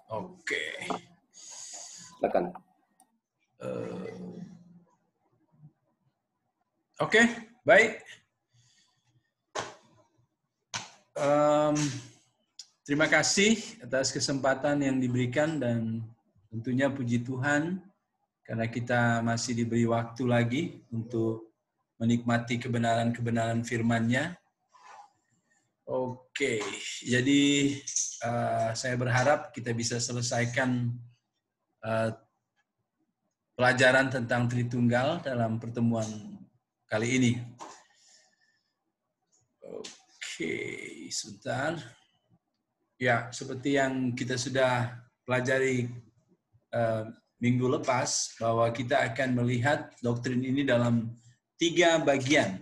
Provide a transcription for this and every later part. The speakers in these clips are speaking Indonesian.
Oke. Silakan. Oke, baik. Terima kasih atas kesempatan yang diberikan dan tentunya puji Tuhan karena kita masih diberi waktu lagi untuk menikmati kebenaran-kebenaran firman-Nya. Oke, jadi saya berharap kita bisa selesaikan pelajaran tentang Tritunggal dalam pertemuan kali ini. Oke, sebentar. Ya, seperti yang kita sudah pelajari minggu lepas, bahwa kita akan melihat doktrin ini dalam 3 bagian,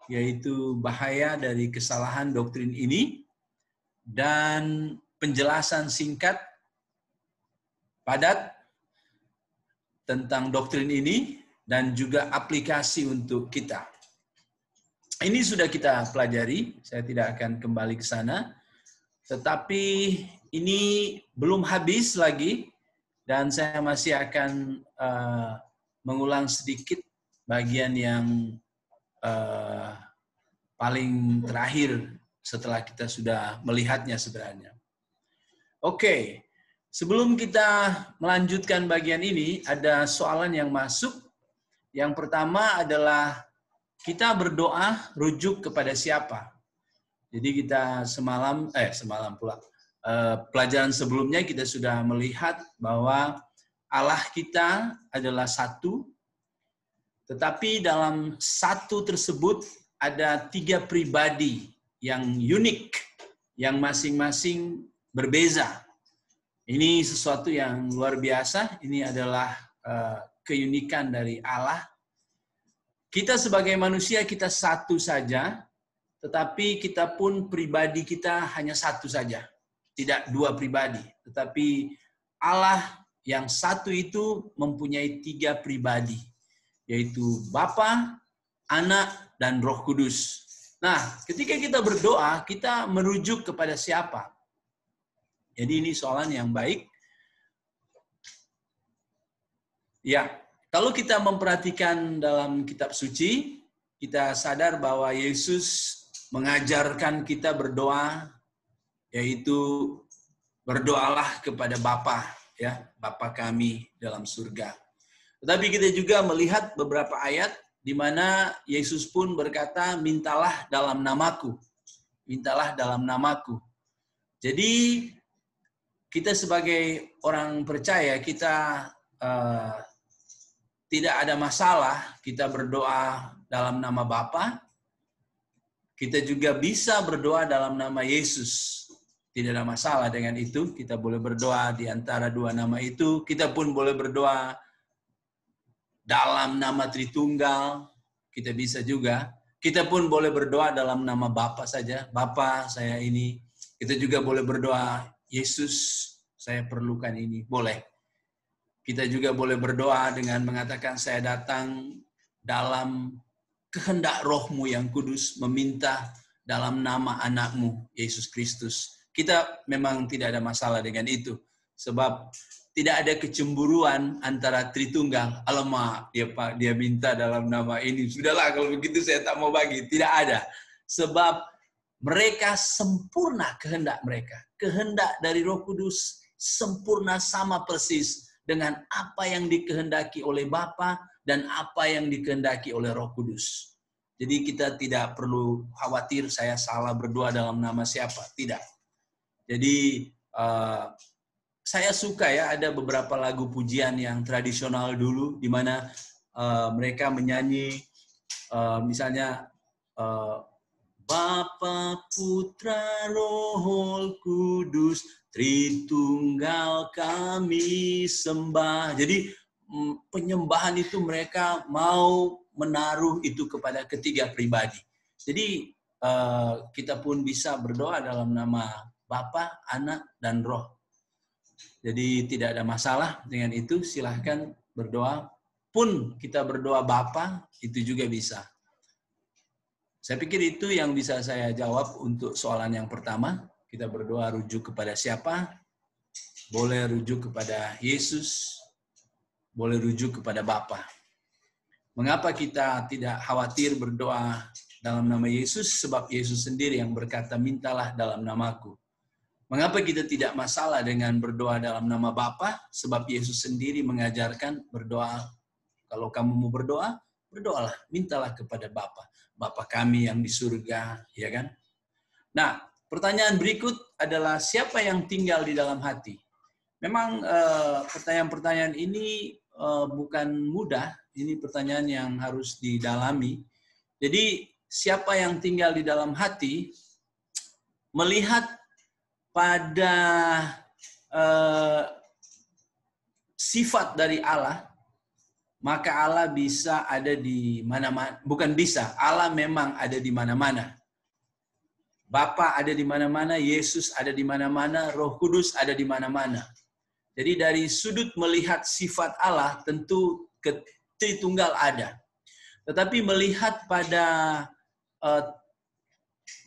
yaitu bahaya dari kesalahan doktrin ini, dan penjelasan singkat, padat, tentang doktrin ini, dan juga aplikasi untuk kita. Ini sudah kita pelajari, saya tidak akan kembali ke sana. Tetapi ini belum habis lagi, dan saya masih akan mengulang sedikit bagian yang paling terakhir setelah kita sudah melihatnya sebenarnya. Oke, sebelum kita melanjutkan bagian ini, ada soalan yang masuk. Yang pertama adalah kita berdoa rujuk kepada siapa? Jadi kita semalam pula, pelajaran sebelumnya kita sudah melihat bahwa Allah kita adalah satu, tetapi dalam satu tersebut ada 3 pribadi yang unik, yang masing-masing berbeza. Ini sesuatu yang luar biasa, ini adalah keunikan dari Allah. Kita sebagai manusia, kita satu saja, tetapi kita pun pribadi kita hanya satu saja. Tidak 2 pribadi. Tetapi Allah yang satu itu mempunyai 3 pribadi. Yaitu Bapa, Anak, dan Roh Kudus. Nah, ketika kita berdoa, kita merujuk kepada siapa? Jadi ini soalan yang baik. Ya, kalau kita memperhatikan dalam kitab suci, kita sadar bahwa Yesus mengajarkan kita berdoa, yaitu berdoalah kepada Bapa, ya, Bapa kami dalam surga. Tetapi kita juga melihat beberapa ayat di mana Yesus pun berkata, mintalah dalam namaku. Mintalah dalam namaku. Jadi kita sebagai orang percaya, kita tidak ada masalah kita berdoa dalam nama Bapa. Kita juga bisa berdoa dalam nama Yesus. Tidak ada masalah dengan itu. Kita boleh berdoa di antara 2 nama itu. Kita pun boleh berdoa dalam nama Tritunggal. Kita bisa juga. Kita pun boleh berdoa dalam nama Bapa saja. Bapa, saya ini. Kita juga boleh berdoa, Yesus, saya perlukan ini. Boleh. Kita juga boleh berdoa dengan mengatakan, saya datang dalam kehendak Roh-Mu yang kudus, meminta dalam nama Anak-Mu, Yesus Kristus. Kita memang tidak ada masalah dengan itu. Sebab tidak ada kecemburuan antara Tritunggal. Alamak, dia minta dalam nama ini. Sudahlah, kalau begitu saya tak mau bagi. Tidak ada. Sebab mereka sempurna kehendak mereka. Kehendak dari Roh Kudus sempurna sama persis dengan apa yang dikehendaki oleh Bapa dan apa yang dikehendaki oleh Roh Kudus. Jadi kita tidak perlu khawatir saya salah berdoa dalam nama siapa. Tidak. Jadi saya suka ya ada beberapa lagu pujian yang tradisional dulu di mana mereka menyanyi misalnya Bapa, Putra, Roh Kudus, Tritunggal kami sembah. Jadi penyembahan itu mereka mau menaruh itu kepada ketiga pribadi. Jadi kita pun bisa berdoa dalam nama Bapa, Anak, dan Roh. Jadi tidak ada masalah dengan itu. Silahkan berdoa. Pun kita berdoa Bapa, itu juga bisa. Saya pikir itu yang bisa saya jawab untuk soalan yang pertama. Kita berdoa rujuk kepada siapa? boleh rujuk kepada Yesus, boleh rujuk kepada Bapa. Mengapa kita tidak khawatir berdoa dalam nama Yesus? Sebab Yesus sendiri yang berkata, mintalah dalam namaku. Mengapa kita tidak masalah dengan berdoa dalam nama Bapa? Sebab Yesus sendiri mengajarkan berdoa. Kalau kamu mau berdoa, berdoalah, mintalah kepada Bapa. Bapa kami yang di surga, ya kan? Nah, pertanyaan berikut adalah siapa yang tinggal di dalam hati? Memang pertanyaan-pertanyaan ini bukan mudah. Ini pertanyaan yang harus didalami. Jadi, siapa yang tinggal di dalam hati melihat pada sifat dari Allah, maka Allah bisa ada di mana-mana. Bukan bisa, Allah memang ada di mana-mana. Bapa ada di mana-mana, Yesus ada di mana-mana, Roh Kudus ada di mana-mana. Jadi dari sudut melihat sifat Allah, tentu Tritunggal ada. Tetapi melihat pada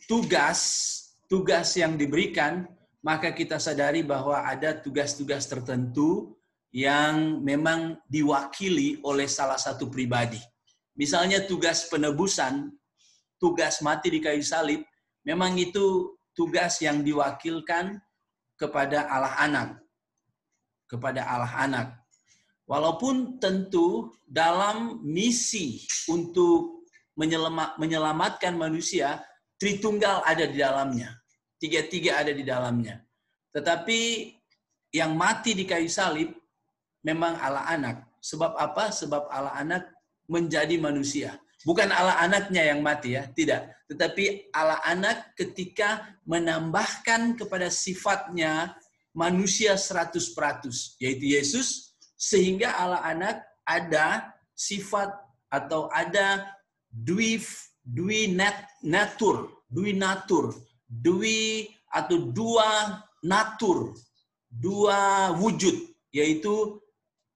tugas yang diberikan, maka kita sadari bahwa ada tugas-tugas tertentu yang memang diwakili oleh salah satu pribadi. Misalnya tugas penebusan, tugas mati di kayu salib, memang itu tugas yang diwakilkan kepada Allah Anak. Kepada Allah Anak. Walaupun tentu dalam misi untuk menyelamatkan manusia, Tritunggal ada di dalamnya. Tiga-tiga ada di dalamnya. Tetapi yang mati di kayu salib memang Allah Anak. Sebab apa? Sebab Allah Anak menjadi manusia. Bukan Allah Anaknya yang mati ya, tidak. Tetapi Allah Anak ketika menambahkan kepada sifatnya manusia 100%, yaitu Yesus, sehingga Allah Anak ada sifat atau ada dua wujud, yaitu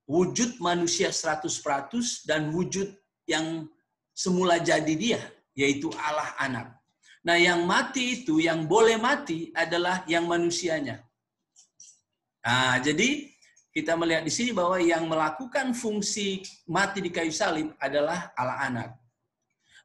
wujud manusia 100% dan wujud yang semula jadi dia, yaitu Allah Anak. Nah, yang mati itu, yang boleh mati adalah yang manusianya. Nah, jadi kita melihat di sini bahwa yang melakukan fungsi mati di kayu salib adalah Allah Anak.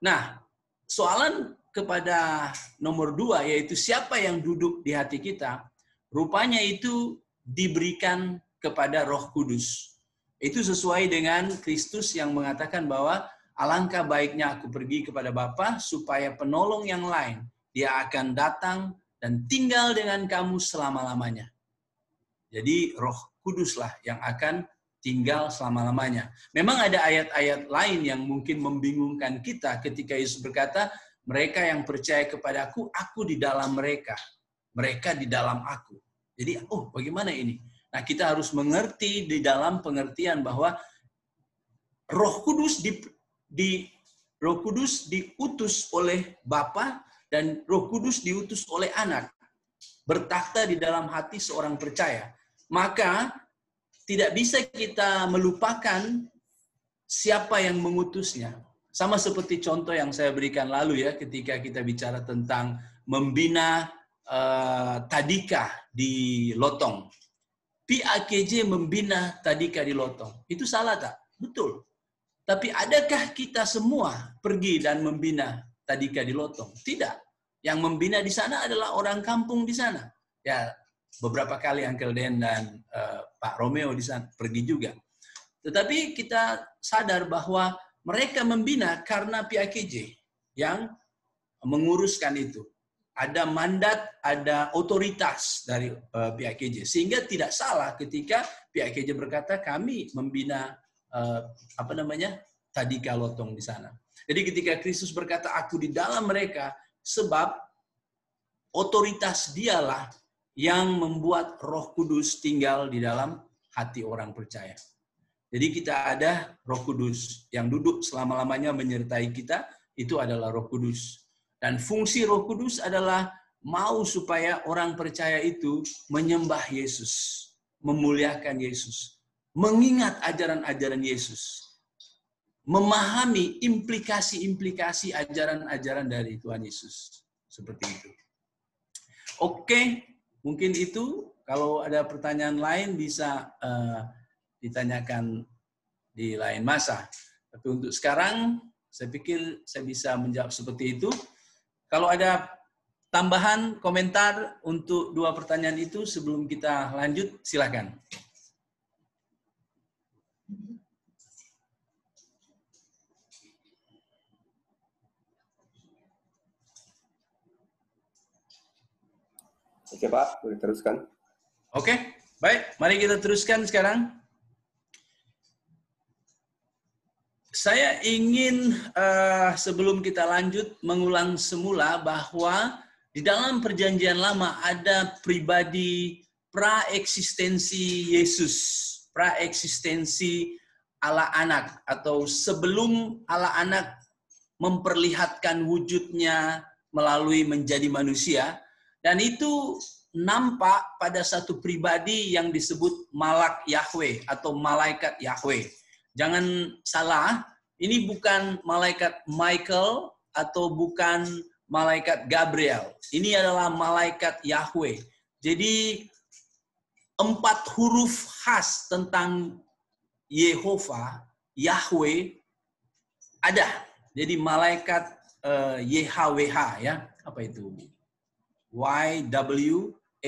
Nah, soalan kepada nomor 2, yaitu siapa yang duduk di hati kita, rupanya itu diberikan kepada Roh Kudus. Itu sesuai dengan Kristus yang mengatakan bahwa alangkah baiknya aku pergi kepada Bapa supaya penolong yang lain, dia akan datang dan tinggal dengan kamu selama-lamanya. Jadi Roh Kuduslah yang akan tinggal selama-lamanya. Memang ada ayat-ayat lain yang mungkin membingungkan kita ketika Yesus berkata, mereka yang percaya kepadaku, aku di dalam mereka. Mereka di dalam aku. Jadi, bagaimana ini? Nah, kita harus mengerti di dalam pengertian bahwa Roh Kudus diutus oleh Bapa dan Roh Kudus diutus oleh Anak. Bertakhta di dalam hati seorang percaya. Maka tidak bisa kita melupakan siapa yang mengutusnya. Sama seperti contoh yang saya berikan lalu ya, ketika kita bicara tentang membina tadika di Lotong. PAKJ membina tadika di Lotong. Itu salah tak? Betul. Tapi adakah kita semua pergi dan membina tadika di Lotong? Tidak. Yang membina di sana adalah orang kampung di sana. Ya, beberapa kali Uncle Dan dan Pak Romeo di sana pergi juga. Tetapi kita sadar bahwa mereka membina karena PAKJ yang menguruskan itu. Ada mandat, ada otoritas dari PAKJ. Sehingga tidak salah ketika PAKJ berkata kami membina tadika Lotong di sana. Jadi ketika Kristus berkata aku di dalam mereka, sebab otoritas dialah yang membuat Roh Kudus tinggal di dalam hati orang percaya. Jadi kita ada Roh Kudus yang duduk selama-lamanya menyertai kita, itu adalah Roh Kudus. Dan fungsi Roh Kudus adalah mau supaya orang percaya itu menyembah Yesus, memuliakan Yesus, mengingat ajaran-ajaran Yesus, memahami implikasi-implikasi ajaran-ajaran dari Tuhan Yesus. Seperti itu. Oke. Mungkin itu Kalau ada pertanyaan lain bisa ditanyakan di lain masa. Tapi untuk sekarang, saya pikir saya bisa menjawab seperti itu. Kalau ada tambahan komentar untuk dua pertanyaan itu sebelum kita lanjut, silakan. Oke Pak, boleh teruskan. Oke, baik. Mari kita teruskan sekarang. Saya ingin sebelum kita lanjut mengulang semula bahwa di dalam perjanjian lama ada pribadi praeksistensi Yesus, praeksistensi Allah anak, atau sebelum Allah anak memperlihatkan wujudnya melalui menjadi manusia, dan itu nampak pada satu pribadi yang disebut Malak Yahweh atau malaikat Yahweh. Jangan salah, ini bukan malaikat Michael atau bukan malaikat Gabriel. Ini adalah malaikat Yahweh. Jadi 4 huruf khas tentang Yehova, Yahweh ada. Jadi malaikat YHWH ya. Apa itu? YWH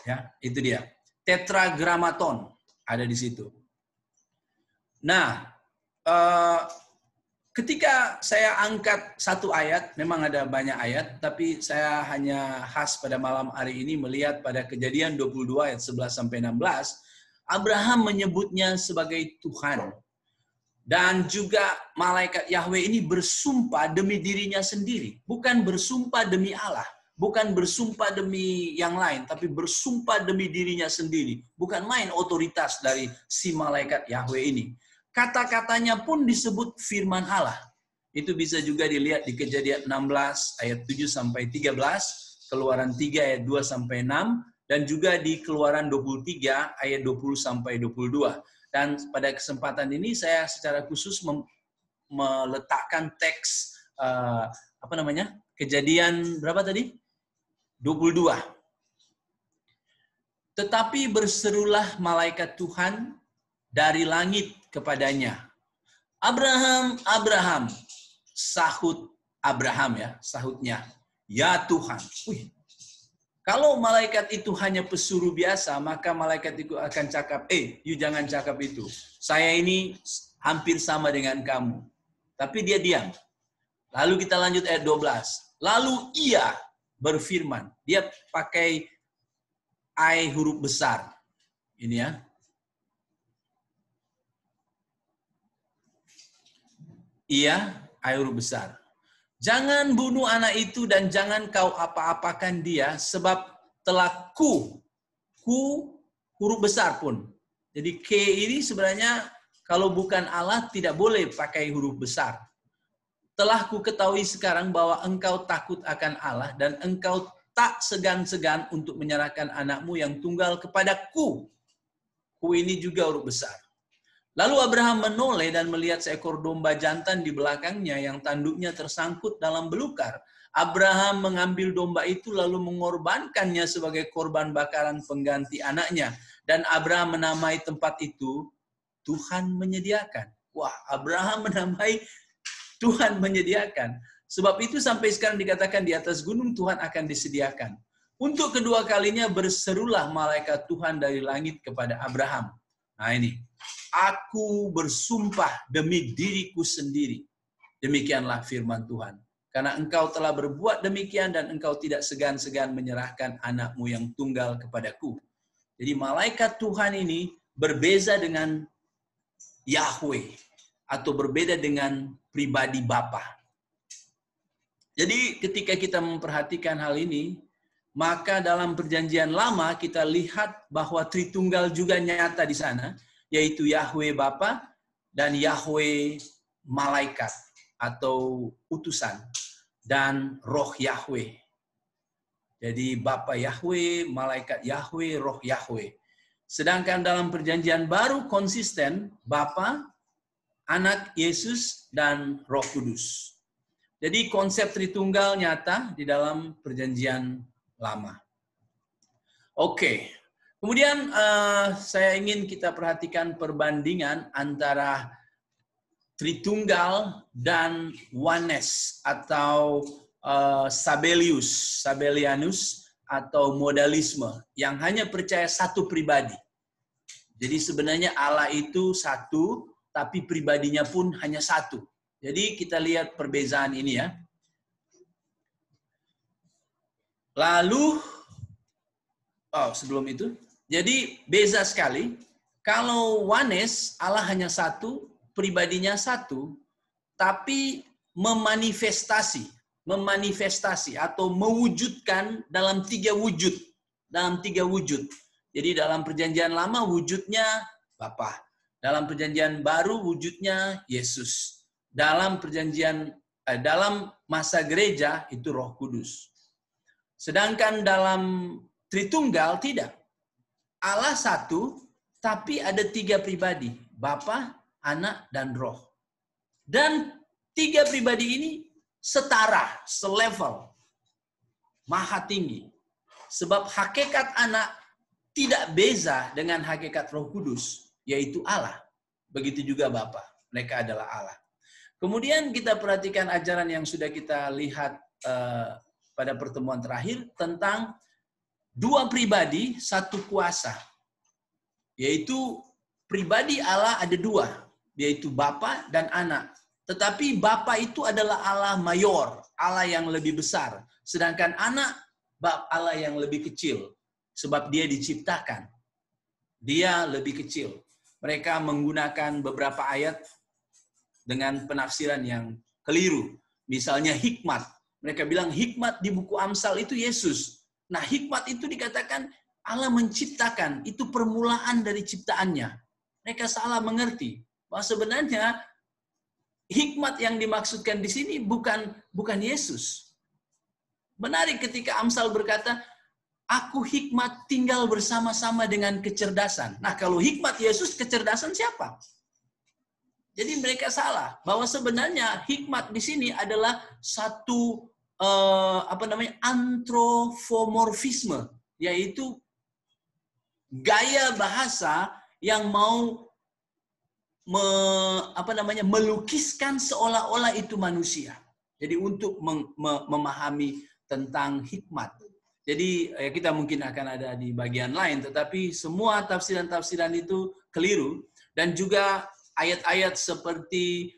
ya, itu dia. Tetragrammaton ada di situ. Nah, ketika saya angkat satu ayat, memang ada banyak ayat, tapi saya hanya khas pada malam hari ini melihat pada Kejadian 22 ayat 11 sampai 16, Abraham menyebutnya sebagai Tuhan. Dan juga malaikat Yahweh ini bersumpah demi dirinya sendiri, bukan bersumpah demi Allah. Bukan bersumpah demi yang lain, tapi bersumpah demi dirinya sendiri. Bukan main otoritas dari si malaikat Yahweh ini. Kata-katanya pun disebut firman Allah. Itu bisa juga dilihat di Kejadian 16 ayat 7 sampai 13, Keluaran 3 ayat 2 sampai 6, dan juga di Keluaran 23 ayat 20 sampai 22. Dan pada kesempatan ini saya secara khusus meletakkan teks Kejadian berapa tadi? 22. Tetapi berserulah malaikat Tuhan dari langit kepadanya. Abraham, Abraham. Sahut Abraham ya, sahutnya. Ya Tuhan. Wih. Kalau malaikat itu hanya pesuruh biasa, maka malaikat itu akan cakap, you jangan cakap itu. Saya ini hampir sama dengan kamu. Tapi dia diam. Lalu kita lanjut ayat 12. Lalu ia berfirman. Dia pakai I huruf besar. Ini ya. Ia I huruf besar. Jangan bunuh anak itu dan jangan kau apa-apakan dia, sebab telah ku huruf besar pun. Jadi K ini sebenarnya kalau bukan Allah tidak boleh pakai huruf besar. Telah ku ketahui sekarang bahwa engkau takut akan Allah dan engkau tak segan-segan untuk menyerahkan anakmu yang tunggal kepadaku. Ku ini juga huruf besar. Lalu Abraham menoleh dan melihat seekor domba jantan di belakangnya yang tanduknya tersangkut dalam belukar. Abraham mengambil domba itu lalu mengorbankannya sebagai korban bakaran pengganti anaknya. Dan Abraham menamai tempat itu Tuhan menyediakan. Wah, Abraham menamai Tuhan menyediakan. Sebab itu sampai sekarang dikatakan di atas gunung Tuhan akan disediakan. Untuk kedua kalinya berserulah malaikat Tuhan dari langit kepada Abraham. Nah ini. Aku bersumpah demi diriku sendiri. Demikianlah firman Tuhan. Karena engkau telah berbuat demikian dan engkau tidak segan-segan menyerahkan anakmu yang tunggal kepadaku. Jadi malaikat Tuhan ini berbeza dengan Yahweh. Atau berbeda dengan pribadi Bapa. Jadi ketika kita memperhatikan hal ini, maka dalam perjanjian lama kita lihat bahwa Tritunggal juga nyata di sana, yaitu Yahweh Bapa dan Yahweh Malaikat atau utusan dan Roh Yahweh. Jadi Bapa Yahweh, Malaikat Yahweh, Roh Yahweh. Sedangkan dalam perjanjian baru konsisten Bapa, Anak Yesus, dan Roh Kudus. Jadi konsep Tritunggal nyata di dalam perjanjian lama. Oke. Kemudian saya ingin kita perhatikan perbandingan antara Tritunggal dan oneness atau Sabellianus atau modalisme yang hanya percaya satu pribadi. Jadi sebenarnya Allah itu satu, tapi pribadinya pun hanya satu. Jadi kita lihat perbedaan ini ya. Lalu, sebelum itu, jadi beza sekali. Kalau oneness, Allah hanya satu, pribadinya satu, tapi memanifestasi atau mewujudkan dalam tiga wujud. Jadi dalam perjanjian lama wujudnya Bapa. Dalam perjanjian baru wujudnya Yesus. Dalam masa gereja itu Roh Kudus. Sedangkan dalam Tritunggal tidak. Allah satu, tapi ada tiga pribadi. Bapa, Anak, dan Roh. Dan tiga pribadi ini setara, selevel. Maha tinggi. Sebab hakikat Anak tidak beza dengan hakikat Roh Kudus, yaitu Allah. Begitu juga Bapa. Mereka adalah Allah. Kemudian kita perhatikan ajaran yang sudah kita lihat pada pertemuan terakhir tentang dua pribadi, satu kuasa. Yaitu pribadi Allah ada dua, yaitu Bapa dan Anak. Tetapi Bapa itu adalah Allah mayor, Allah yang lebih besar. Sedangkan Anak, Allah yang lebih kecil. Sebab dia diciptakan. Dia lebih kecil. Mereka menggunakan beberapa ayat dengan penafsiran yang keliru. Misalnya hikmat. Mereka bilang hikmat di buku Amsal itu Yesus. Nah, hikmat itu dikatakan Allah menciptakan. Itu permulaan dari ciptaannya. Mereka salah mengerti bahwa sebenarnya hikmat yang dimaksudkan di sini bukan Yesus. Menarik ketika Amsal berkata, aku hikmat tinggal bersama-sama dengan kecerdasan. Nah, kalau hikmat Yesus, kecerdasan siapa? Jadi mereka salah bahwa sebenarnya hikmat di sini adalah satu antromorfisme, yaitu gaya bahasa yang mau melukiskan seolah-olah itu manusia. Jadi untuk memahami tentang hikmat. Jadi kita mungkin akan ada di bagian lain, tetapi semua tafsiran-tafsiran itu keliru. Dan juga ayat-ayat seperti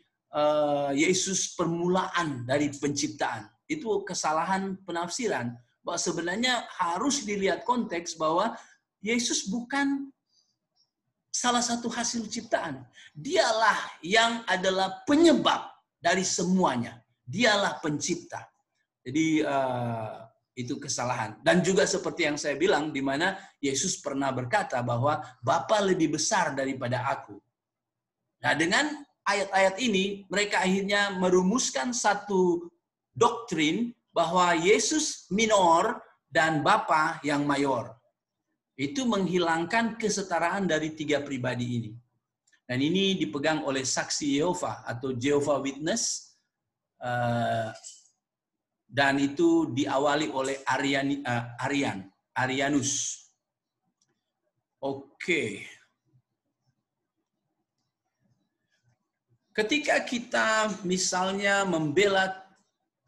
Yesus permulaan dari penciptaan. Itu kesalahan penafsiran. Bahwa sebenarnya harus dilihat konteks bahwa Yesus bukan salah satu hasil ciptaan. Dialah yang adalah penyebab dari semuanya. Dialah pencipta. Jadi itu kesalahan. Dan juga seperti yang saya bilang, di mana Yesus pernah berkata bahwa Bapa lebih besar daripada aku. Nah, dengan ayat-ayat ini, mereka akhirnya merumuskan satu doktrin bahwa Yesus minor dan Bapa yang mayor. Itu menghilangkan kesetaraan dari tiga pribadi ini. Dan ini dipegang oleh saksi Yehova atau Jehovah Witness. Dan itu diawali oleh Arianus. Oke. Ketika kita misalnya membela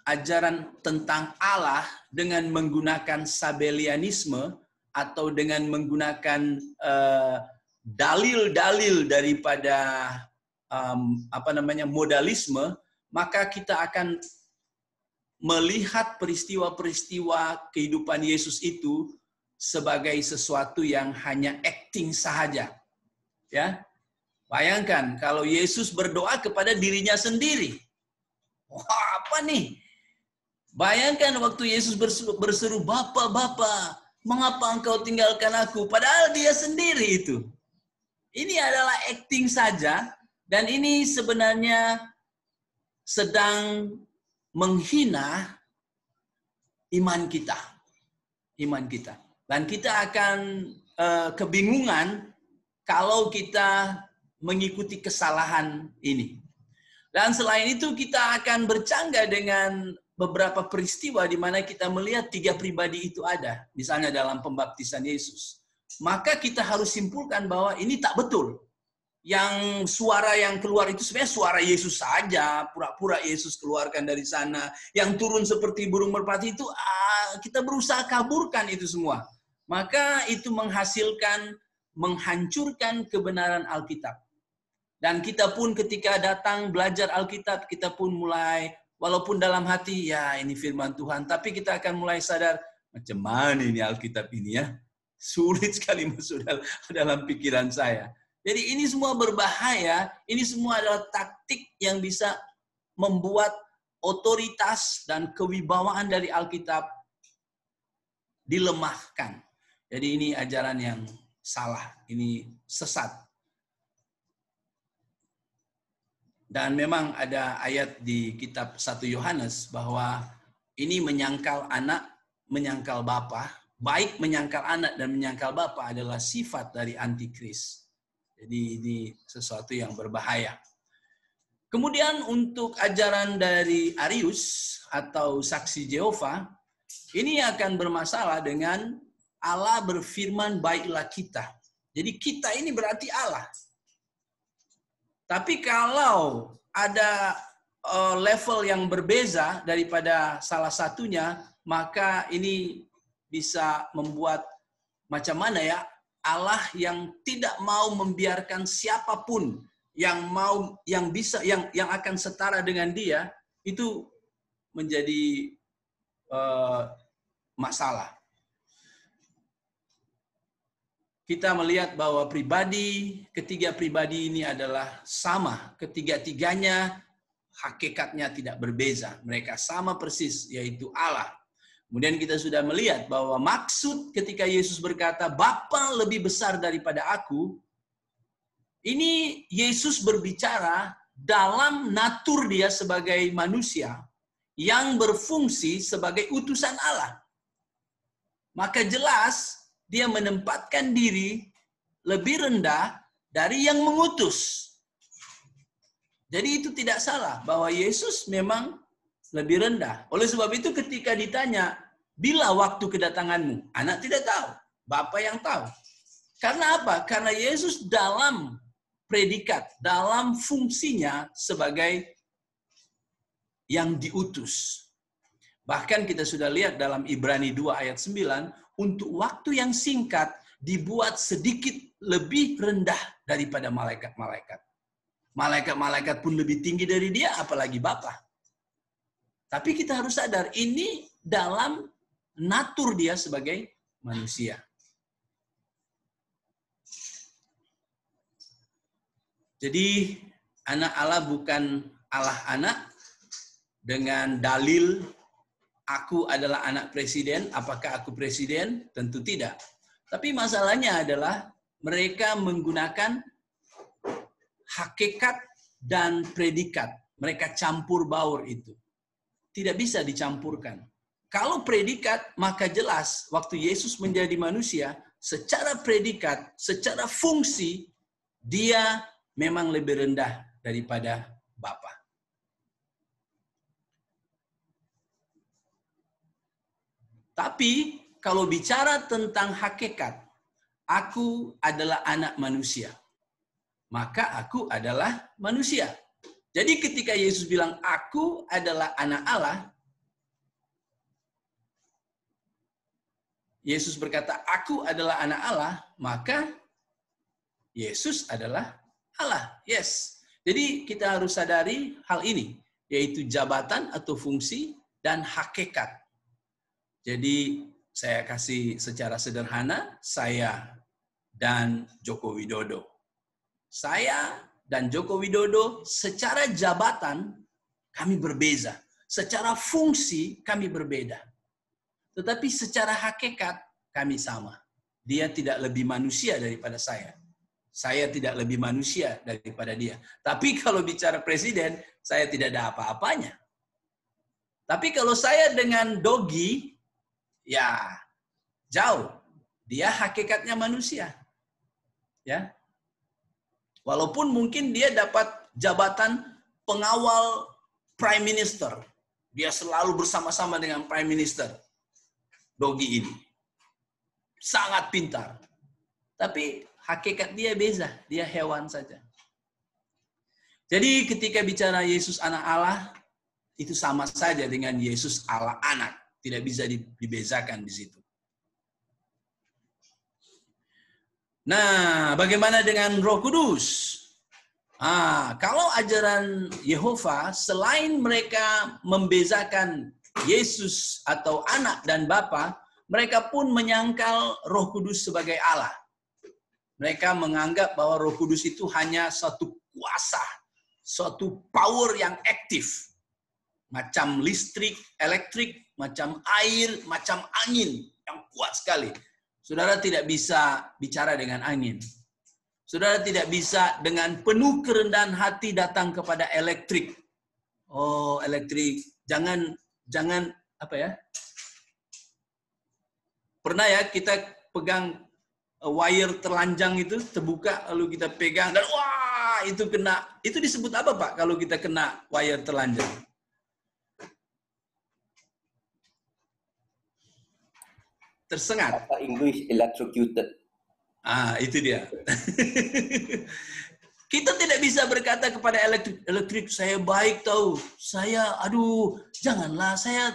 ajaran tentang Allah dengan menggunakan Sabellianisme atau dengan menggunakan dalil-dalil daripada modalisme, maka kita akan melihat peristiwa-peristiwa kehidupan Yesus itu sebagai sesuatu yang hanya acting sahaja. Ya. Bayangkan kalau Yesus berdoa kepada dirinya sendiri. Wah, apa nih? Bayangkan waktu Yesus berseru, Bapa, Bapa, mengapa engkau tinggalkan aku? Padahal dia sendiri itu. Ini adalah acting saja. Dan ini sebenarnya sedang menghina iman kita. Dan kita akan kebingungan kalau kita mengikuti kesalahan ini. Dan selain itu kita akan bercanggah dengan beberapa peristiwa di mana kita melihat 3 pribadi itu ada. Misalnya dalam pembaptisan Yesus. Maka kita harus simpulkan bahwa ini tak betul. Yang suara yang keluar itu sebenarnya suara Yesus saja, pura-pura Yesus keluarkan dari sana. Yang turun seperti burung merpati itu kita berusaha kaburkan itu semua. Maka itu menghancurkan kebenaran Alkitab. Dan kita pun ketika datang belajar Alkitab, kita pun mulai, walaupun dalam hati, ya ini firman Tuhan, tapi kita akan mulai sadar, macam mana ini Alkitab ini ya? Sulit sekali masuk dalam pikiran saya. Jadi ini semua berbahaya, ini semua adalah taktik yang bisa membuat otoritas dan kewibawaan dari Alkitab dilemahkan. Jadi ini ajaran yang salah, ini sesat. Dan memang ada ayat di kitab 1 Yohanes bahwa ini menyangkal anak, menyangkal bapa. Baik menyangkal anak dan menyangkal bapa adalah sifat dari antikris. Jadi ini sesuatu yang berbahaya. Kemudian untuk ajaran dari Arius atau saksi Yehova, ini akan bermasalah dengan Allah berfirman baiklah kita. Jadi kita ini berarti Allah. Tapi kalau ada level yang berbeza daripada salah satunya, maka ini bisa membuat macam mana ya? Allah yang tidak mau membiarkan siapapun yang akan setara dengan dia itu menjadi masalah. Kita melihat bahwa ketiga pribadi ini adalah sama, ketiga-tiganya hakikatnya tidak berbeza, mereka sama persis, yaitu Allah. Kemudian kita sudah melihat bahwa maksud ketika Yesus berkata, Bapa lebih besar daripada aku, ini Yesus berbicara dalam natur dia sebagai manusia yang berfungsi sebagai utusan Allah. Maka jelas dia menempatkan diri lebih rendah dari yang mengutus. Jadi itu tidak salah bahwa Yesus memang lebih rendah. Oleh sebab itu ketika ditanya, bila waktu kedatanganmu? Anak tidak tahu, Bapa yang tahu. Karena apa? Karena Yesus dalam predikat, dalam fungsinya sebagai yang diutus. Bahkan kita sudah lihat dalam Ibrani 2 ayat 9, untuk waktu yang singkat dibuat sedikit lebih rendah daripada malaikat-malaikat. Malaikat-malaikat pun lebih tinggi dari dia, apalagi Bapa. Tapi kita harus sadar, ini dalam natur dia sebagai manusia. Jadi, anak Allah bukan Allah anak dengan dalil, aku adalah anak presiden, apakah aku presiden? Tentu tidak. Tapi masalahnya adalah, mereka menggunakan hakikat dan predikat. Mereka campur baur itu. Tidak bisa dicampurkan. Kalau predikat, maka jelas waktu Yesus menjadi manusia, secara predikat, secara fungsi, dia memang lebih rendah daripada Bapa. Tapi kalau bicara tentang hakikat, aku adalah anak manusia. Maka aku adalah manusia. Jadi ketika Yesus bilang, aku adalah anak Allah, Yesus berkata, aku adalah anak Allah, maka Yesus adalah Allah. Yes. Jadi kita harus sadari hal ini, yaitu jabatan atau fungsi dan hakikat. Jadi saya kasih secara sederhana, saya dan Joko Widodo. Saya dan Joko Widodo secara jabatan kami berbeza. Secara fungsi kami berbeda. Tetapi secara hakikat kami sama. Dia tidak lebih manusia daripada saya. Saya tidak lebih manusia daripada dia. Tapi kalau bicara presiden, saya tidak ada apa-apanya. Tapi kalau saya dengan Dogi, ya jauh. Dia hakikatnya manusia. Ya. Walaupun mungkin dia dapat jabatan pengawal Prime Minister Dia selalu bersama-sama dengan Prime Minister. Dogi ini. Sangat pintar. Tapi hakikat dia beza. Dia hewan saja. Jadi ketika bicara Yesus anak Allah, itu sama saja dengan Yesus Allah anak. Tidak bisa dibezakan di situ. Nah, bagaimana dengan Roh Kudus? Kalau ajaran Yehova, selain mereka membezakan Yesus atau anak dan Bapa, mereka pun menyangkal Roh Kudus sebagai Allah. Mereka menganggap bahwa Roh Kudus itu hanya suatu kuasa, suatu power yang aktif. Macam listrik, elektrik, macam air, macam angin yang kuat sekali. Saudara tidak bisa bicara dengan angin. Saudara tidak bisa dengan penuh kerendahan hati datang kepada elektrik. Oh, elektrik. Jangan apa ya? Pernah ya kita pegang wire terlanjang itu, terbuka lalu kita pegang dan wah, itu kena. Itu disebut apa, Pak, kalau kita kena wire terlanjang? Tersengat. Kata English electrocuted. Itu dia. Kita tidak bisa berkata kepada elektrik, saya baik tahu. Saya, janganlah, saya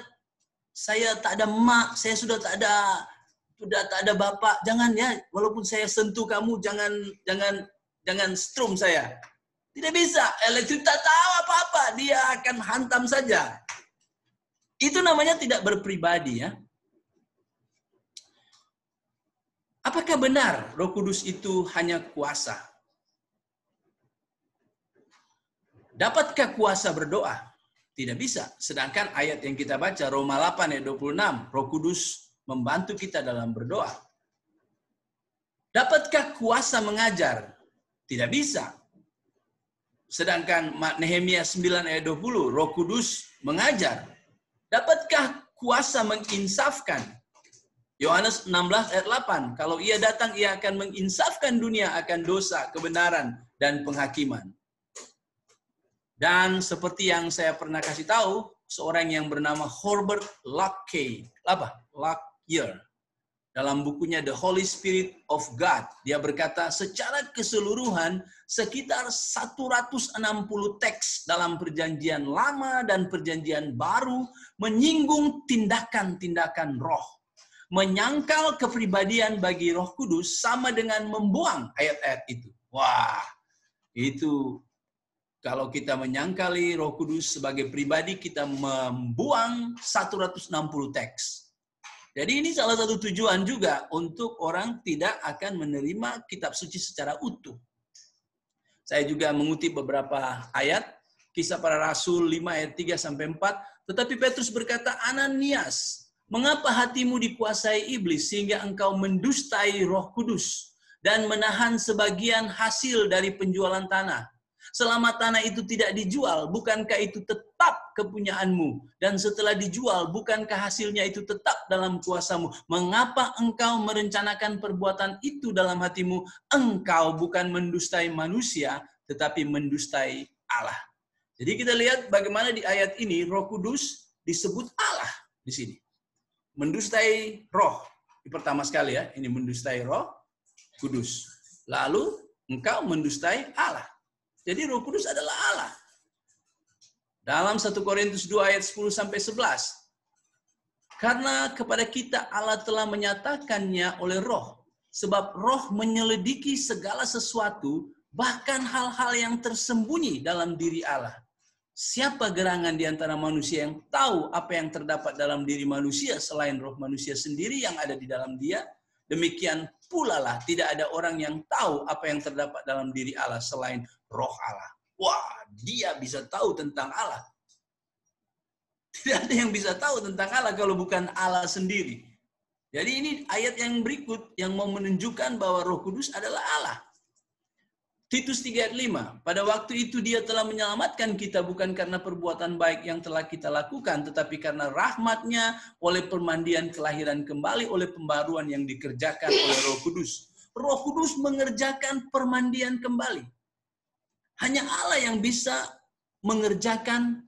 tak ada mak, saya sudah tak ada bapak. Jangan ya, walaupun saya sentuh kamu, jangan strum saya. Tidak bisa, elektrik tak tahu apa-apa, dia akan hantam saja. Itu namanya tidak berpribadi ya. Apakah benar Roh Kudus itu hanya kuasa? Dapatkah kuasa berdoa? Tidak bisa. Sedangkan ayat yang kita baca, Roma 8 ayat 26, Roh Kudus membantu kita dalam berdoa. Dapatkah kuasa mengajar? Tidak bisa. Sedangkan Nehemia 9 ayat 20, Roh Kudus mengajar. Dapatkah kuasa menginsafkan? Yohanes 16 ayat 8, kalau ia datang, ia akan menginsafkan dunia akan dosa, kebenaran, dan penghakiman. Dan seperti yang saya pernah kasih tahu, seorang yang bernama Herbert Lockyer, dalam bukunya The Holy Spirit of God, dia berkata, secara keseluruhan, sekitar 160 teks dalam perjanjian lama dan perjanjian baru menyinggung tindakan-tindakan roh. Menyangkal kepribadian bagi Roh Kudus sama dengan membuang ayat-ayat itu. Wah, itu kalau kita menyangkali Roh Kudus sebagai pribadi, kita membuang 160 teks. Jadi ini salah satu tujuan juga untuk orang tidak akan menerima kitab suci secara utuh. Saya juga mengutip beberapa ayat, Kisah Para Rasul 5 ayat 3-4, tetapi Petrus berkata, Ananias, mengapa hatimu dikuasai iblis sehingga engkau mendustai Roh Kudus dan menahan sebagian hasil dari penjualan tanah? Selama tanah itu tidak dijual, bukankah itu tetap kepunyaanmu? Dan setelah dijual, bukankah hasilnya itu tetap dalam kuasamu? Mengapa engkau merencanakan perbuatan itu dalam hatimu? Engkau bukan mendustai manusia, tetapi mendustai Allah. Jadi kita lihat bagaimana di ayat ini Roh Kudus disebut Allah di sini. Mendustai roh. Ini pertama sekali ya, ini mendustai Roh Kudus. Lalu engkau mendustai Allah. Jadi Roh Kudus adalah Allah. Dalam 1 Korintus 2 ayat 10-11. Karena kepada kita Allah telah menyatakannya oleh Roh. Sebab Roh menyelidiki segala sesuatu, bahkan hal-hal yang tersembunyi dalam diri Allah. Siapa gerangan di antara manusia yang tahu apa yang terdapat dalam diri manusia selain roh manusia sendiri yang ada di dalam dia? Demikian pula lah tidak ada orang yang tahu apa yang terdapat dalam diri Allah selain roh Allah. Wah, dia bisa tahu tentang Allah. Tidak ada yang bisa tahu tentang Allah kalau bukan Allah sendiri. Jadi ini ayat yang berikut yang mau menunjukkan bahwa Roh Kudus adalah Allah. Titus 3 ayat 5, pada waktu itu dia telah menyelamatkan kita bukan karena perbuatan baik yang telah kita lakukan, tetapi karena rahmat-Nya oleh permandian kelahiran kembali oleh pembaruan yang dikerjakan oleh Roh Kudus. Roh Kudus mengerjakan permandian kembali. Hanya Allah yang bisa mengerjakan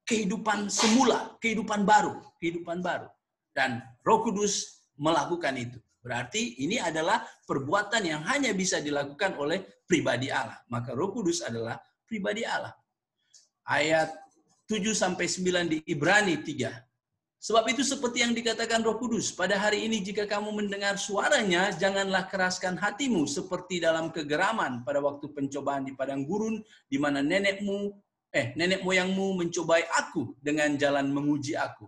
kehidupan semula, kehidupan baru. Dan Roh Kudus melakukan itu. Berarti ini adalah perbuatan yang hanya bisa dilakukan oleh pribadi Allah. Maka Roh Kudus adalah pribadi Allah. Ayat 7-9 di Ibrani 3. Sebab itu seperti yang dikatakan Roh Kudus, pada hari ini jika kamu mendengar suaranya, janganlah keraskan hatimu seperti dalam kegeraman pada waktu pencobaan di padang gurun, di mana nenek moyangmu mencobai aku dengan jalan menguji aku.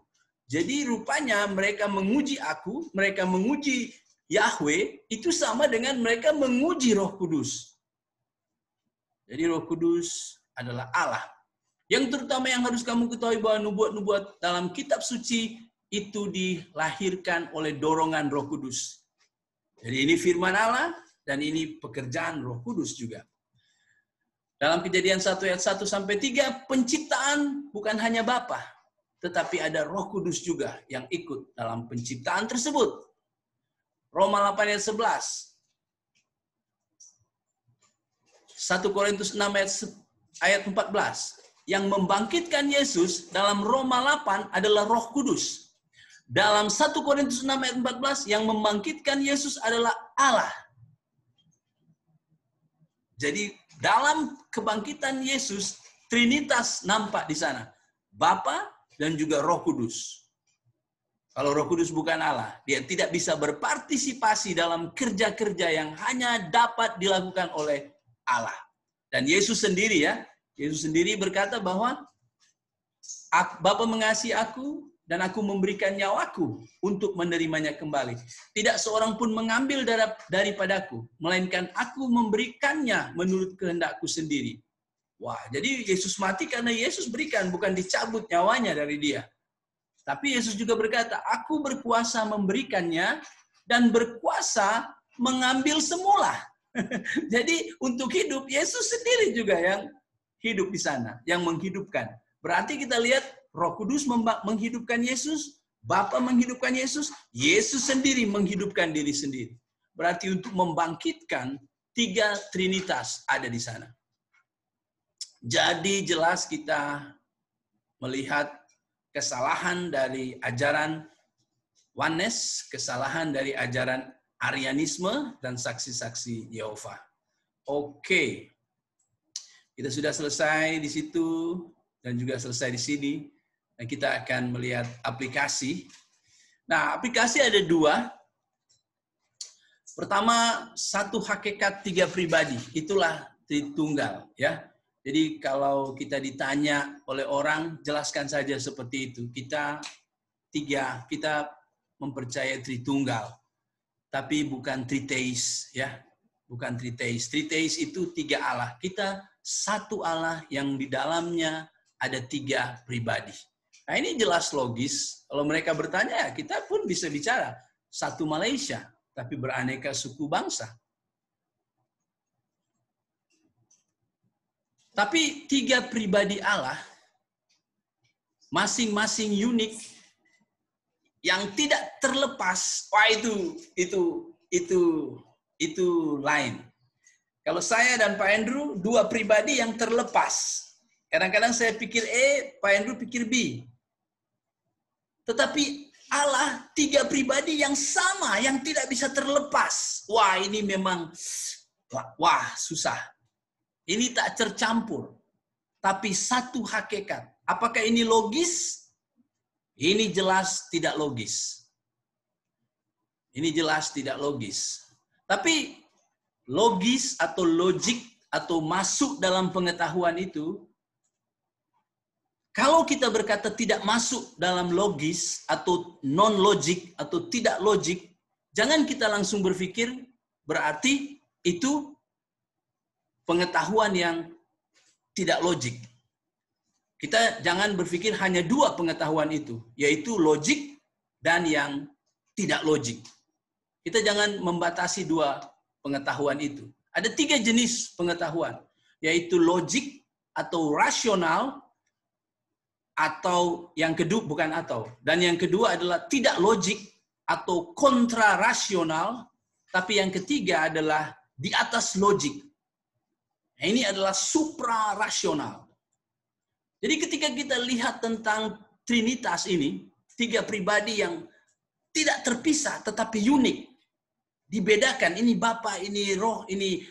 Jadi rupanya mereka menguji aku, mereka menguji Yahweh, itu sama dengan mereka menguji Roh Kudus. Jadi Roh Kudus adalah Allah. Yang terutama yang harus kamu ketahui bahwa nubuat-nubuat dalam kitab suci itu dilahirkan oleh dorongan Roh Kudus. Jadi ini firman Allah dan ini pekerjaan Roh Kudus juga. Dalam Kejadian 1 ayat 1-3, penciptaan bukan hanya Bapa, tetapi ada Roh Kudus juga yang ikut dalam penciptaan tersebut. Roma 8 ayat 11. 1 Korintus 6 ayat 14. Yang membangkitkan Yesus dalam Roma 8 adalah Roh Kudus. Dalam 1 Korintus 6 ayat 14, yang membangkitkan Yesus adalah Allah. Jadi dalam kebangkitan Yesus, Trinitas nampak di sana. Bapa dan juga Roh Kudus. Kalau Roh Kudus bukan Allah, dia tidak bisa berpartisipasi dalam kerja-kerja yang hanya dapat dilakukan oleh Allah. Dan Yesus sendiri Yesus sendiri berkata bahwa Bapa mengasihi aku dan aku memberikan nyawaku untuk menerimanya kembali. Tidak seorang pun mengambil daripadaku, melainkan aku memberikannya menurut kehendakku sendiri. Wah, jadi Yesus mati karena Yesus berikan, bukan dicabut nyawanya dari dia. Tapi Yesus juga berkata, aku berkuasa memberikannya dan berkuasa mengambil semula. Jadi untuk hidup, Yesus sendiri juga yang hidup di sana, yang menghidupkan. Berarti kita lihat Roh Kudus menghidupkan Yesus, Bapa menghidupkan Yesus, Yesus sendiri menghidupkan diri sendiri. Berarti untuk membangkitkan, 3 Trinitas ada di sana. Jadi jelas kita melihat kesalahan dari ajaran Oneness, kesalahan dari ajaran Arianisme, dan saksi-saksi Yehova. Oke. Kita sudah selesai di situ dan juga selesai di sini. Dan kita akan melihat aplikasi. Nah, aplikasi ada 2. Pertama, 1 hakikat 3 pribadi. Itulah Tritunggal, ya. Jadi kalau kita ditanya oleh orang, jelaskan saja seperti itu. Kita mempercayai Tritunggal. Tapi bukan Triteis, ya. Bukan Triteis. Triteis itu 3 Allah. Kita satu Allah yang di dalamnya ada 3 pribadi. Nah ini jelas logis. Kalau mereka bertanya, ya kita pun bisa bicara. Satu Malaysia, tapi beraneka suku bangsa. Tapi 3 pribadi Allah, masing-masing unik, yang tidak terlepas. Wah itu lain. Kalau saya dan Pak Andrew, 2 pribadi yang terlepas. Kadang-kadang saya pikir Pak Andrew pikir B. Tetapi Allah 3 pribadi yang sama, yang tidak bisa terlepas. Wah, ini memang, susah. Ini tak tercampur. Tapi satu hakikat. Apakah ini logis? Ini jelas tidak logis. Ini jelas tidak logis. Tapi logis atau logik atau masuk dalam pengetahuan itu, kalau kita berkata tidak masuk dalam logis atau non-logik atau tidak logik, jangan kita langsung berpikir berarti itu pengetahuan yang tidak logik. Kita jangan berpikir hanya 2 pengetahuan itu, yaitu logik dan yang tidak logik. Kita jangan membatasi 2 pengetahuan itu. Ada 3 jenis pengetahuan, yaitu logik atau rasional, atau yang kedua dan yang kedua adalah tidak logik atau kontra rasional, tapi yang ketiga adalah di atas logik. Nah, ini adalah supra rasional. Jadi ketika kita lihat tentang Trinitas ini, 3 pribadi yang tidak terpisah tetapi unik. Dibedakan, ini Bapa, ini Roh, ini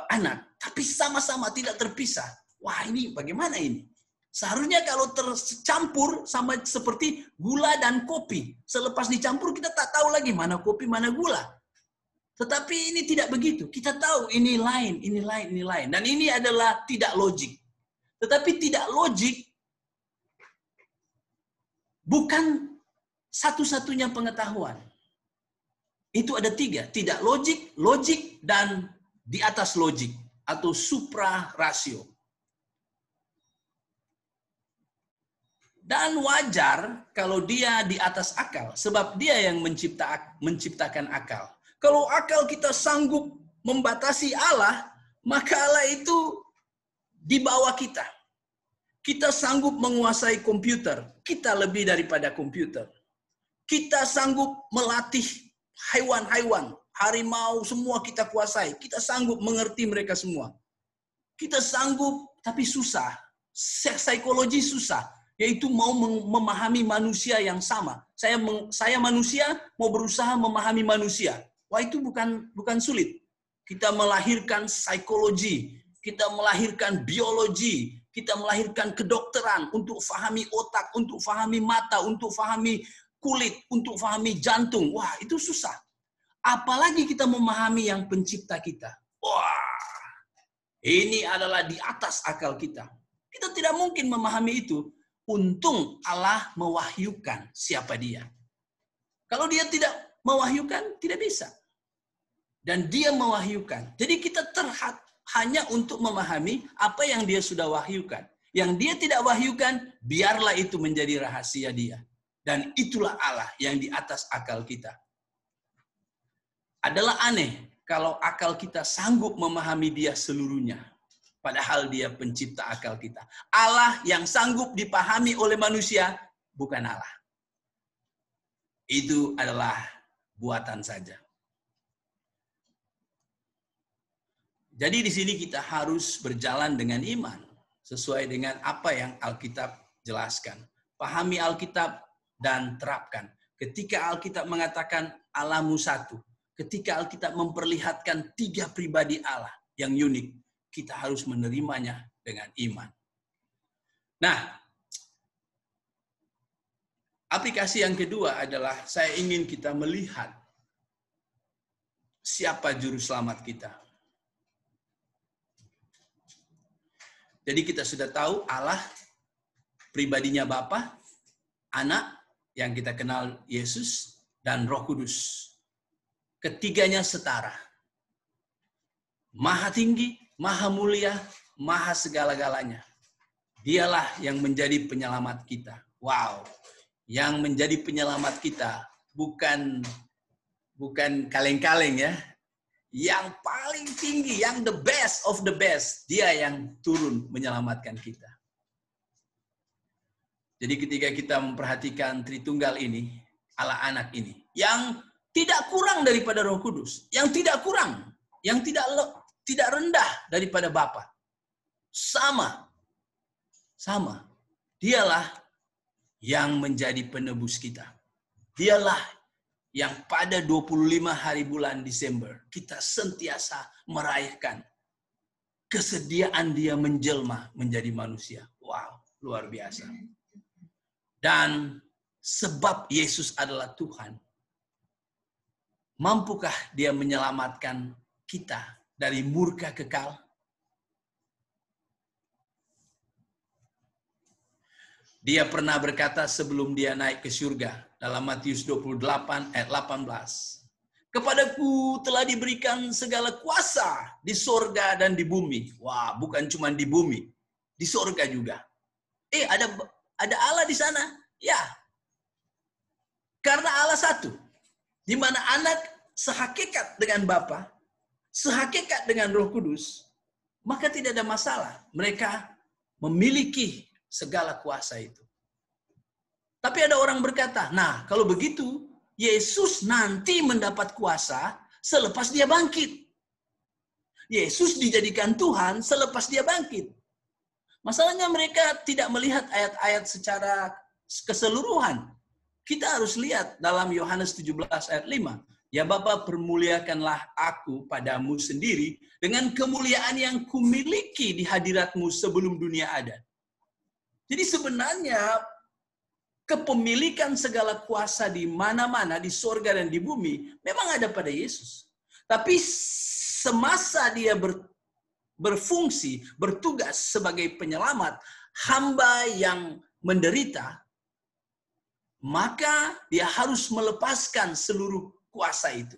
Anak. Tapi sama-sama tidak terpisah. Wah, ini bagaimana ini? Seharusnya kalau tercampur sama seperti gula dan kopi. Selepas dicampur kita tak tahu lagi mana kopi, mana gula. Tetapi ini tidak begitu. Kita tahu ini lain, ini lain, ini lain. Dan ini adalah tidak logik. Tetapi tidak logik bukan satu-satunya pengetahuan. Itu ada 3. Tidak logik, logik, dan di atas logik. Atau supra rasio. Dan wajar kalau dia di atas akal. Sebab dia yang menciptakan akal. Kalau akal kita sanggup membatasi Allah, maka Allah itu di bawah kita. Kita sanggup menguasai komputer. Kita lebih daripada komputer. Kita sanggup melatih hewan-hewan. Harimau semua kita kuasai. Kita sanggup mengerti mereka semua. Kita sanggup, tapi susah. Psikologi susah. Yaitu mau memahami manusia yang sama. Saya manusia mau berusaha memahami manusia. Wah, itu bukan sulit. Kita melahirkan psikologi, kita melahirkan biologi, kita melahirkan kedokteran untuk fahami otak, untuk fahami mata, untuk fahami kulit, untuk fahami jantung. Wah, itu susah. Apalagi kita memahami yang pencipta kita. Wah, ini adalah di atas akal kita. Kita tidak mungkin memahami itu. Untung Allah mewahyukan siapa dia. Kalau dia tidak mewahyukan, tidak bisa. Dan dia mewahyukan. Jadi kita terhad hanya untuk memahami apa yang dia sudah wahyukan. Yang dia tidak wahyukan, biarlah itu menjadi rahasia dia. Dan itulah Allah yang di atas akal kita. Adalah aneh kalau akal kita sanggup memahami dia seluruhnya. Padahal dia pencipta akal kita. Allah yang sanggup dipahami oleh manusia, bukan Allah. Itu adalah buatan saja. Jadi di sini kita harus berjalan dengan iman. Sesuai dengan apa yang Alkitab jelaskan. Pahami Alkitab dan terapkan. Ketika Alkitab mengatakan Allahmu satu. Ketika Alkitab memperlihatkan 3 pribadi Allah yang unik. Kita harus menerimanya dengan iman. Nah, aplikasi yang kedua adalah saya ingin kita melihat siapa juru selamat kita. Jadi kita sudah tahu Allah pribadinya Bapa, Anak yang kita kenal Yesus, dan Roh Kudus. Ketiganya setara. Maha tinggi, Maha mulia, maha segala-galanya. Dialah yang menjadi penyelamat kita. Wow. Yang menjadi penyelamat kita bukan kaleng-kaleng ya. Yang paling tinggi, yang the best of the best. Dia yang turun menyelamatkan kita. Jadi ketika kita memperhatikan Tritunggal ini, Allah Anak ini, yang tidak kurang daripada Roh Kudus, yang tidak kurang, yang tidak rendah daripada Bapa. Sama. Dialah yang menjadi penebus kita. Dialah yang pada 25 hari bulan Desember kita sentiasa merayakan kesediaan dia menjelma menjadi manusia. Wow, luar biasa. Dan sebab Yesus adalah Tuhan, mampukah dia menyelamatkan kita dari murka kekal? Dia pernah berkata sebelum dia naik ke surga dalam Matius 28 ayat 18. Kepadaku telah diberikan segala kuasa di sorga dan di bumi. Wah, bukan cuma di bumi, di sorga juga. Ada Allah di sana? Ya. Karena Allah satu. Di mana Anak sehakikat dengan Bapa, sehakikat dengan Roh Kudus, maka tidak ada masalah. Mereka memiliki segala kuasa itu. Tapi ada orang berkata, nah kalau begitu, Yesus nanti mendapat kuasa selepas dia bangkit. Yesus dijadikan Tuhan selepas dia bangkit. Masalahnya mereka tidak melihat ayat-ayat secara keseluruhan. Kita harus lihat dalam Yohanes 17 ayat 5. Ya Bapa, permuliakanlah aku padamu sendiri dengan kemuliaan yang kumiliki di hadiratmu sebelum dunia ada. Jadi sebenarnya kepemilikan segala kuasa di mana-mana, di sorga dan di bumi, memang ada pada Yesus. Tapi semasa dia berfungsi, bertugas sebagai penyelamat, hamba yang menderita, maka dia harus melepaskan seluruh kuasa itu.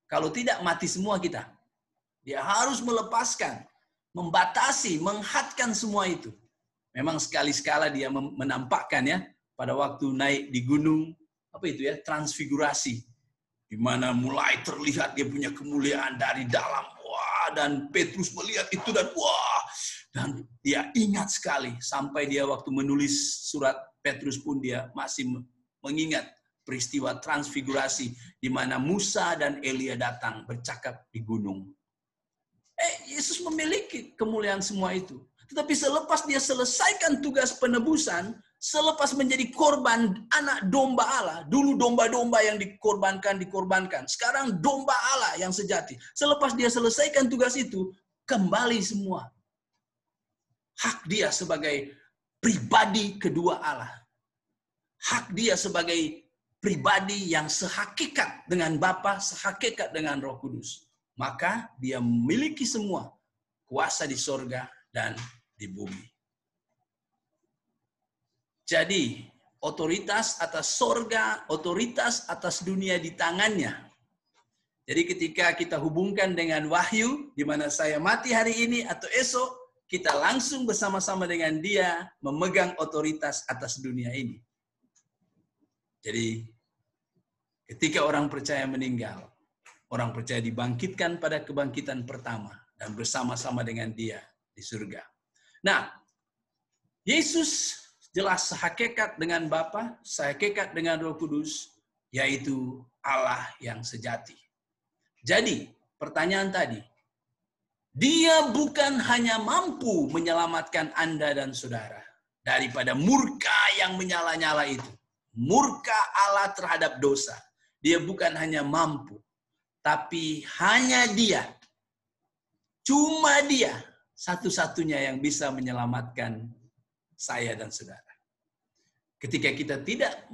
Kalau tidak, mati semua kita. Dia harus melepaskan, membatasi, menghadkan semua itu. Memang sekali-sekala dia menampakkan ya, pada waktu naik di gunung, apa itu ya, transfigurasi. Di mana mulai terlihat dia punya kemuliaan dari dalam. Wah, dan Petrus melihat itu dan wah. Dan dia ingat sekali, sampai dia waktu menulis surat Petrus pun dia masih mengingat peristiwa transfigurasi di mana Musa dan Elia datang bercakap di gunung. Yesus memiliki kemuliaan semua itu. Tetapi selepas dia selesaikan tugas penebusan, selepas menjadi korban anak domba Allah, dulu domba-domba yang dikorbankan. Sekarang domba Allah yang sejati. Selepas dia selesaikan tugas itu, kembali semua. Hak dia sebagai pribadi kedua Allah. Hak dia sebagai pribadi yang sehakikat dengan Bapa, sehakikat dengan Roh Kudus. Maka dia memiliki semua kuasa di sorga dan di bumi. Jadi, otoritas atas sorga, otoritas atas dunia di tangannya. Jadi ketika kita hubungkan dengan wahyu, di mana saya mati hari ini atau esok, kita langsung bersama-sama dengan dia memegang otoritas atas dunia ini. Jadi, ketika orang percaya meninggal, orang percaya dibangkitkan pada kebangkitan pertama dan bersama-sama dengan dia di surga. Nah, Yesus jelas sehakikat dengan Bapa, sehakikat dengan Roh Kudus, yaitu Allah yang sejati. Jadi, pertanyaan tadi, dia bukan hanya mampu menyelamatkan Anda dan saudara daripada murka yang menyala-nyala itu. Murka Allah terhadap dosa. Dia bukan hanya mampu, tapi hanya dia, cuma dia, satu-satunya yang bisa menyelamatkan saya dan saudara. Ketika kita tidak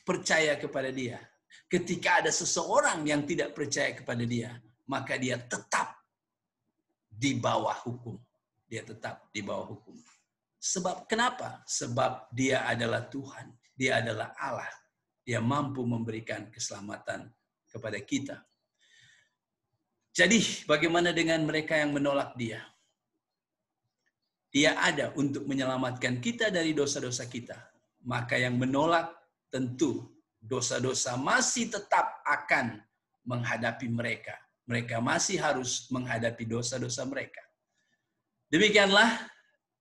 percaya kepada dia, ketika ada seseorang yang tidak percaya kepada dia, maka dia tetap di bawah hukum. Dia tetap di bawah hukum. Sebab kenapa? Sebab dia adalah Tuhan. Dia adalah Allah. Dia mampu memberikan keselamatan kepada kita. Jadi, bagaimana dengan mereka yang menolak dia? Dia ada untuk menyelamatkan kita dari dosa-dosa kita. Maka yang menolak tentu dosa-dosa masih tetap akan menghadapi mereka. Mereka masih harus menghadapi dosa-dosa mereka. Demikianlah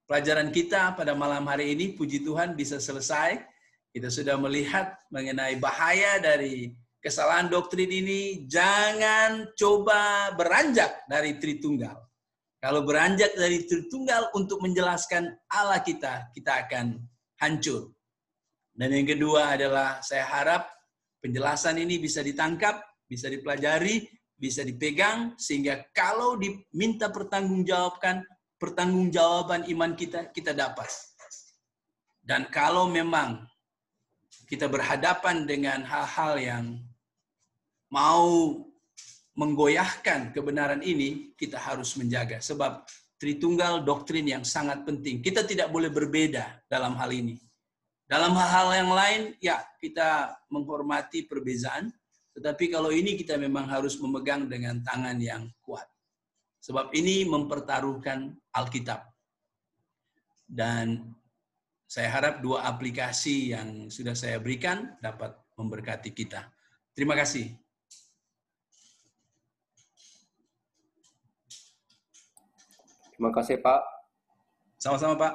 pelajaran kita pada malam hari ini. Puji Tuhan bisa selesai. Kita sudah melihat mengenai bahaya dari kesalahan doktrin ini. Jangan coba beranjak dari Tritunggal. Kalau beranjak dari Tritunggal untuk menjelaskan Allah kita, kita akan hancur. Dan yang kedua adalah saya harap penjelasan ini bisa ditangkap, bisa dipelajari, bisa dipegang, sehingga kalau diminta pertanggungjawaban iman kita, kita dapat. Dan kalau memang kita berhadapan dengan hal-hal yang mau menggoyahkan kebenaran ini, kita harus menjaga. Sebab Tritunggal doktrin yang sangat penting. Kita tidak boleh berbeda dalam hal ini. Dalam hal-hal yang lain, ya kita menghormati perbezaan. Tetapi kalau ini kita memang harus memegang dengan tangan yang kuat. Sebab ini mempertaruhkan Alkitab. Dan saya harap dua aplikasi yang sudah saya berikan dapat memberkati kita. Terima kasih. Terima kasih, Pak. Sama-sama, Pak.